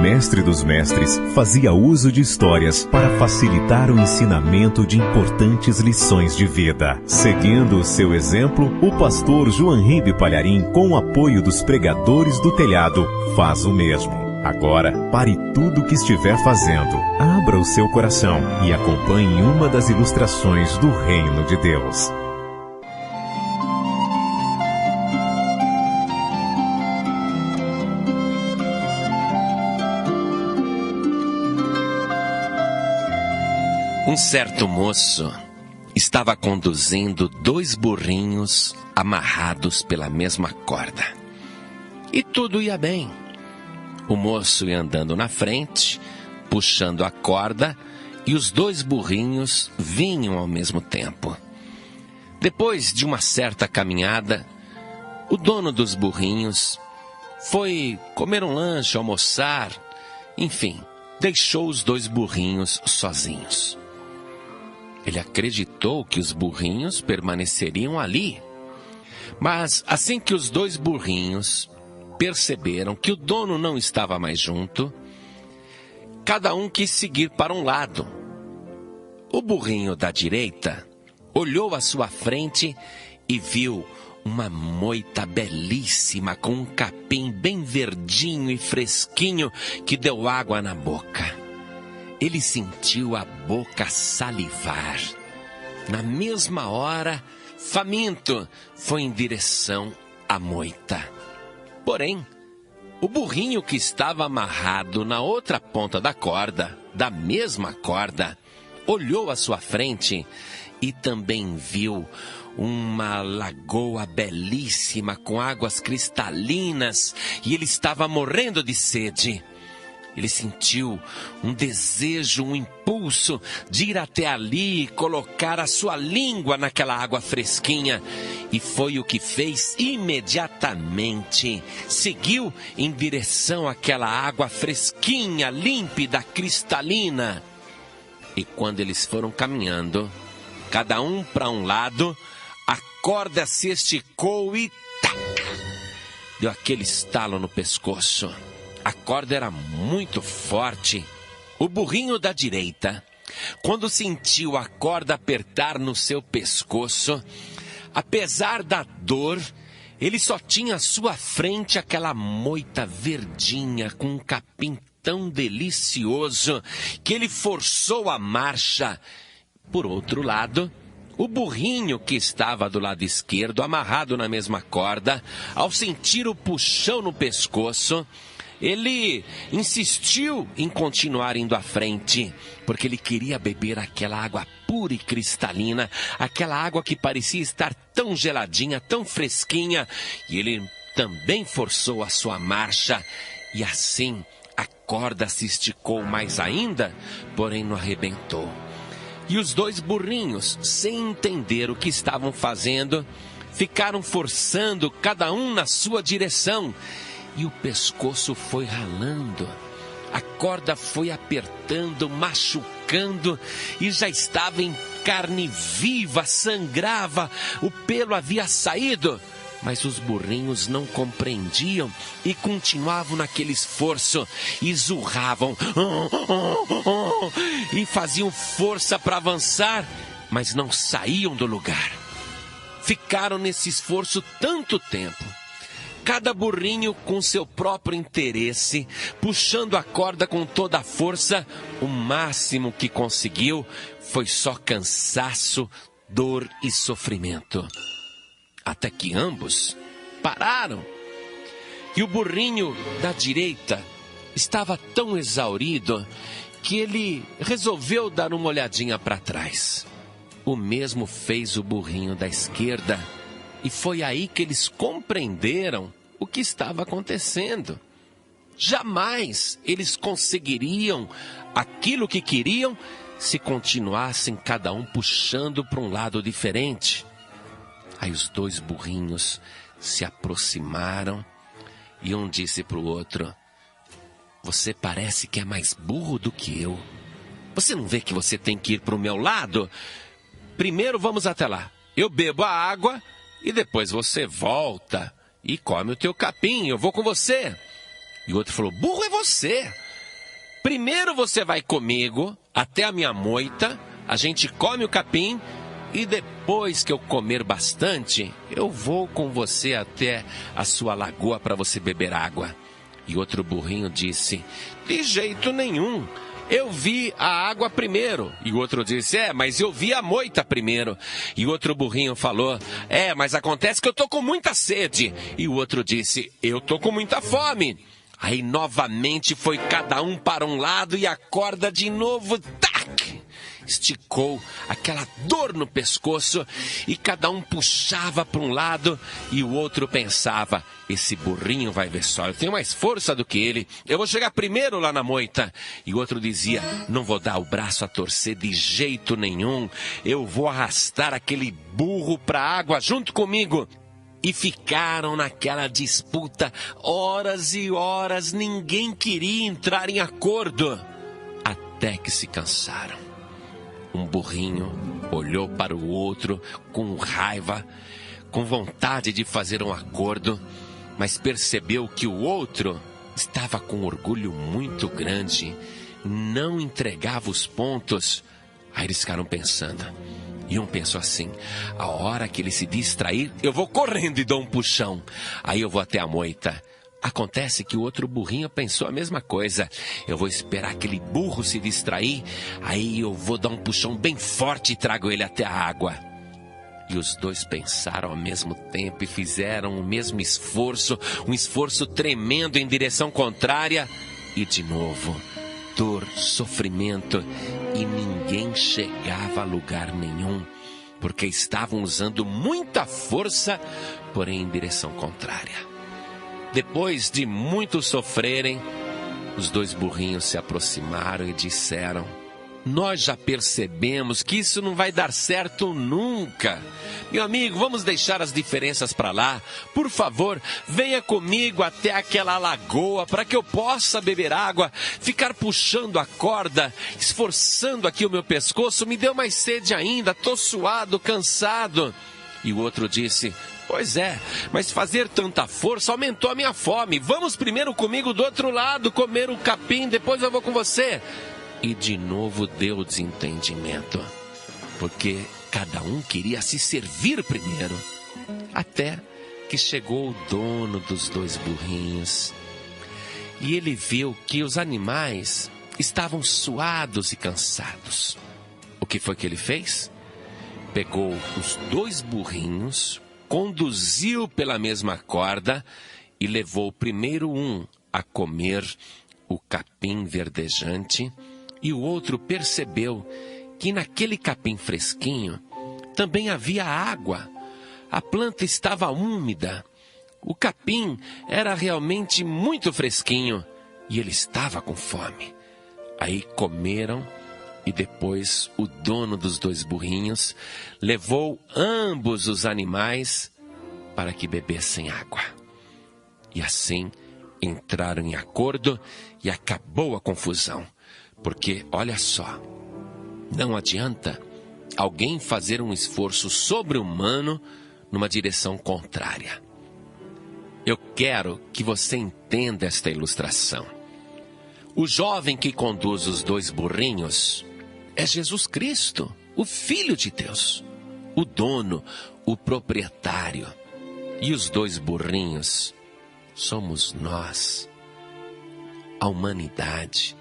mestre dos mestres fazia uso de histórias para facilitar o ensinamento de importantes lições de vida. Seguindo o seu exemplo, o pastor João Ribe Palharim, com o apoio dos pregadores do telhado, faz o mesmo. Agora, pare tudo o que estiver fazendo, abra o seu coração e acompanhe uma das ilustrações do Reino de Deus. Um certo moço estava conduzindo 2 burrinhos amarrados pela mesma corda. E tudo ia bem. O moço ia andando na frente, puxando a corda, e os 2 burrinhos vinham ao mesmo tempo. Depois de uma certa caminhada, o dono dos burrinhos foi comer um lanche, almoçar, enfim, deixou os 2 burrinhos sozinhos. Ele acreditou que os burrinhos permaneceriam ali. Mas assim que os 2 burrinhos perceberam que o dono não estava mais junto, cada um quis seguir para um lado. O burrinho da direita olhou à sua frente e viu uma moita belíssima com um capim bem verdinho e fresquinho que deu água na boca. Ele sentiu a boca salivar. Na mesma hora, faminto, foi em direção à moita. Porém, o burrinho que estava amarrado na outra ponta da corda, da mesma corda, olhou à sua frente e também viu uma lagoa belíssima com águas cristalinas e ele estava morrendo de sede. Ele sentiu um desejo, um impulso de ir até ali e colocar a sua língua naquela água fresquinha. E foi o que fez imediatamente. Seguiu em direção àquela água fresquinha, límpida, cristalina. E quando eles foram caminhando, cada um para um lado, a corda se esticou e tac! Deu aquele estalo no pescoço. A corda era muito forte. O burrinho da direita, quando sentiu a corda apertar no seu pescoço, apesar da dor, ele só tinha à sua frente aquela moita verdinha com um capim tão delicioso que ele forçou a marcha. Por outro lado, o burrinho que estava do lado esquerdo, amarrado na mesma corda, ao sentir o puxão no pescoço, ele insistiu em continuar indo à frente, porque ele queria beber aquela água pura e cristalina, aquela água que parecia estar tão geladinha, tão fresquinha, e ele também forçou a sua marcha, e assim a corda se esticou mais ainda, porém não arrebentou. E os 2 burrinhos, sem entender o que estavam fazendo, ficaram forçando cada um na sua direção, e o pescoço foi ralando, a corda foi apertando, machucando, e já estava em carne viva, sangrava, o pelo havia saído. Mas os burrinhos não compreendiam e continuavam naquele esforço, e zurravam, e faziam força para avançar, mas não saíam do lugar. Ficaram nesse esforço tanto tempo, cada burrinho com seu próprio interesse, puxando a corda com toda a força. O máximo que conseguiu foi só cansaço, dor e sofrimento. Até que ambos pararam. E o burrinho da direita estava tão exaurido que ele resolveu dar uma olhadinha para trás. O mesmo fez o burrinho da esquerda. E foi aí que eles compreenderam o que estava acontecendo. Jamais eles conseguiriam aquilo que queriam se continuassem cada um puxando para um lado diferente. Aí os 2 burrinhos se aproximaram e um disse para o outro: "Você parece que é mais burro do que eu. Você não vê que você tem que ir para o meu lado? Primeiro vamos até lá. Eu bebo a água e depois você volta e come o teu capim. Eu vou com você." E o outro falou: "Burro é você. primeiro você vai comigo até a minha moita, a gente come o capim, e depois que eu comer bastante, eu vou com você até a sua lagoa para você beber água. E outro burrinho disse: de jeito nenhum, eu vi a água primeiro. E o outro disse: mas eu vi a moita primeiro. E o outro burrinho falou: mas acontece que eu tô com muita sede. E o outro disse: eu tô com muita fome. Aí novamente foi cada um para um lado e a corda de novo, tac! Esticou, aquela dor no pescoço, e cada um puxava para um lado e o outro pensava: esse burrinho vai ver só, eu tenho mais força do que ele, eu vou chegar primeiro lá na moita. E o outro dizia: não vou dar o braço a torcer de jeito nenhum, eu vou arrastar aquele burro para a água junto comigo. E ficaram naquela disputa horas e horas, ninguém queria entrar em acordo, até que se cansaram. Um burrinho olhou para o outro com raiva, com vontade de fazer um acordo, mas percebeu que o outro estava com orgulho muito grande, não entregava os pontos. Aí eles ficaram pensando. E um pensou assim: a hora que ele se distrair, eu vou correndo e dou um puxão. Aí eu vou até a moita. Acontece que o outro burrinho pensou a mesma coisa. Eu vou esperar aquele burro se distrair, aí eu vou dar um puxão bem forte e trago ele até a água. E os dois pensaram ao mesmo tempo e fizeram o mesmo esforço, um esforço tremendo em direção contrária. E de novo, dor, sofrimento, e ninguém chegava a lugar nenhum, porque estavam usando muita força, porém em direção contrária. Depois de muito sofrerem, os dois burrinhos se aproximaram e disseram: nós já percebemos que isso não vai dar certo nunca. Meu amigo, vamos deixar as diferenças para lá. Por favor, venha comigo até aquela lagoa para que eu possa beber água, ficar puxando a corda, esforçando aqui o meu pescoço. Me deu mais sede ainda, estou suado, cansado. E o outro disse: pois é, mas fazer tanta força aumentou a minha fome. Vamos primeiro comigo do outro lado comer o capim, depois eu vou com você. E de novo deu desentendimento, porque cada um queria se servir primeiro. Até que chegou o dono dos dois burrinhos. E ele viu que os animais estavam suados e cansados. O que foi que ele fez? Pegou os dois burrinhos, conduziu pela mesma corda e levou primeiro um a comer o capim verdejante, e o outro percebeu que naquele capim fresquinho também havia água. A planta estava úmida, o capim era realmente muito fresquinho e ele estava com fome. Aí comeram. E depois o dono dos dois burrinhos levou ambos os animais para que bebessem água. E assim entraram em acordo e acabou a confusão. Porque, olha só, não adianta alguém fazer um esforço sobre-humano numa direção contrária. Eu quero que você entenda esta ilustração. O jovem que conduz os dois burrinhos é Jesus Cristo, o Filho de Deus, o dono, o proprietário. E os dois burrinhos somos nós, a humanidade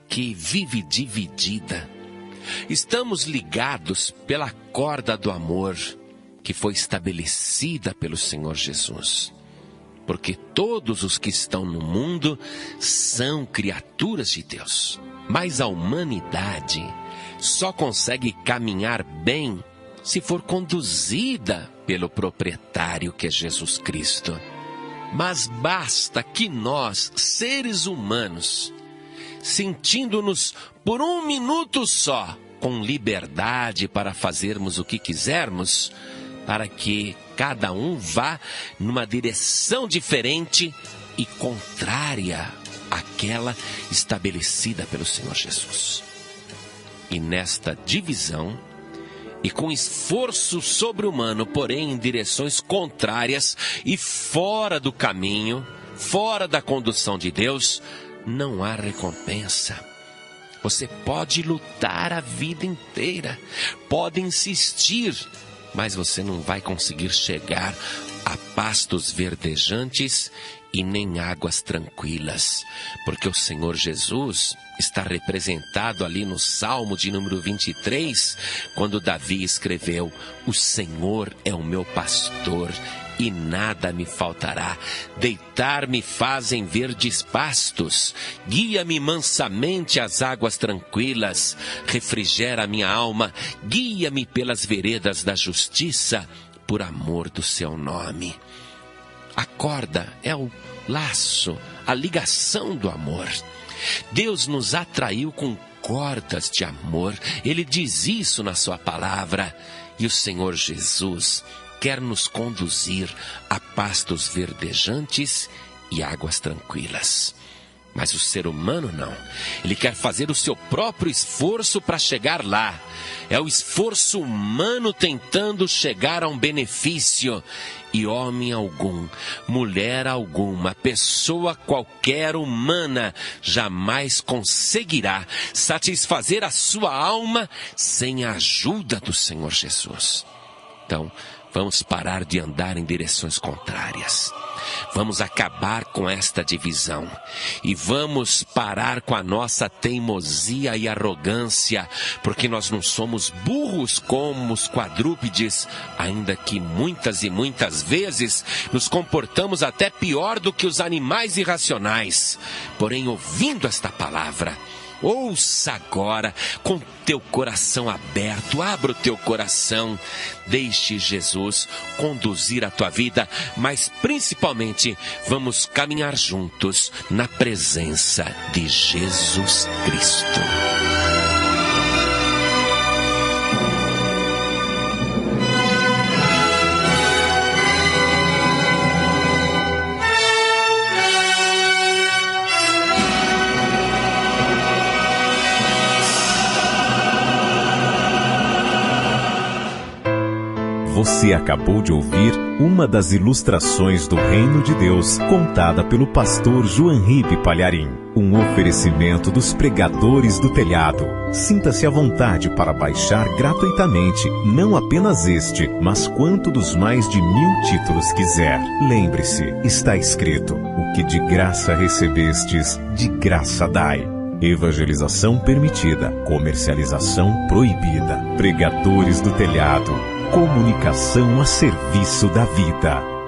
que vive dividida. Estamos ligados pela corda do amor que foi estabelecida pelo Senhor Jesus. Porque todos os que estão no mundo são criaturas de Deus. Mas a humanidade só consegue caminhar bem se for conduzida pelo proprietário que é Jesus Cristo. Mas basta que nós, seres humanos, sentindo-nos por um minuto só, com liberdade para fazermos o que quisermos, para que cada um vá numa direção diferente e contrária àquela estabelecida pelo Senhor Jesus. E nesta divisão, e com esforço sobre-humano, porém em direções contrárias e fora do caminho, fora da condução de Deus, não há recompensa. Você pode lutar a vida inteira, pode insistir, mas você não vai conseguir chegar a pastos verdejantes e nem águas tranquilas, porque o Senhor Jesus está representado ali no Salmo de número 23, quando Davi escreveu: o Senhor é o meu pastor e nada me faltará. Deitar-me faz em verdes pastos, guia-me mansamente às águas tranquilas, refrigera minha alma, guia-me pelas veredas da justiça, por amor do seu nome. A corda é o laço, a ligação do amor. Deus nos atraiu com cordas de amor. Ele diz isso na sua palavra. E o Senhor Jesus quer nos conduzir a pastos verdejantes e águas tranquilas. Mas o ser humano não. Ele quer fazer o seu próprio esforço para chegar lá. É o esforço humano tentando chegar a um benefício. E homem algum, mulher alguma, pessoa qualquer humana jamais conseguirá satisfazer a sua alma sem a ajuda do Senhor Jesus. Então, vamos parar de andar em direções contrárias. Vamos acabar com esta divisão e vamos parar com a nossa teimosia e arrogância, porque nós não somos burros como os quadrúpedes, ainda que muitas e muitas vezes nos comportamos até pior do que os animais irracionais. Porém, ouvindo esta palavra, ouça agora com teu coração aberto, abra o teu coração, deixe Jesus conduzir a tua vida, mas principalmente vamos caminhar juntos na presença de Jesus Cristo. Você acabou de ouvir uma das ilustrações do Reino de Deus, contada pelo pastor Joanribe Palharim. Um oferecimento dos pregadores do telhado. Sinta-se à vontade para baixar gratuitamente, não apenas este, mas quanto dos mais de 1000 títulos quiser. Lembre-se, está escrito: o que de graça recebestes, de graça dai. Evangelização permitida, comercialização proibida. Pregadores do telhado. Comunicação a serviço da vida.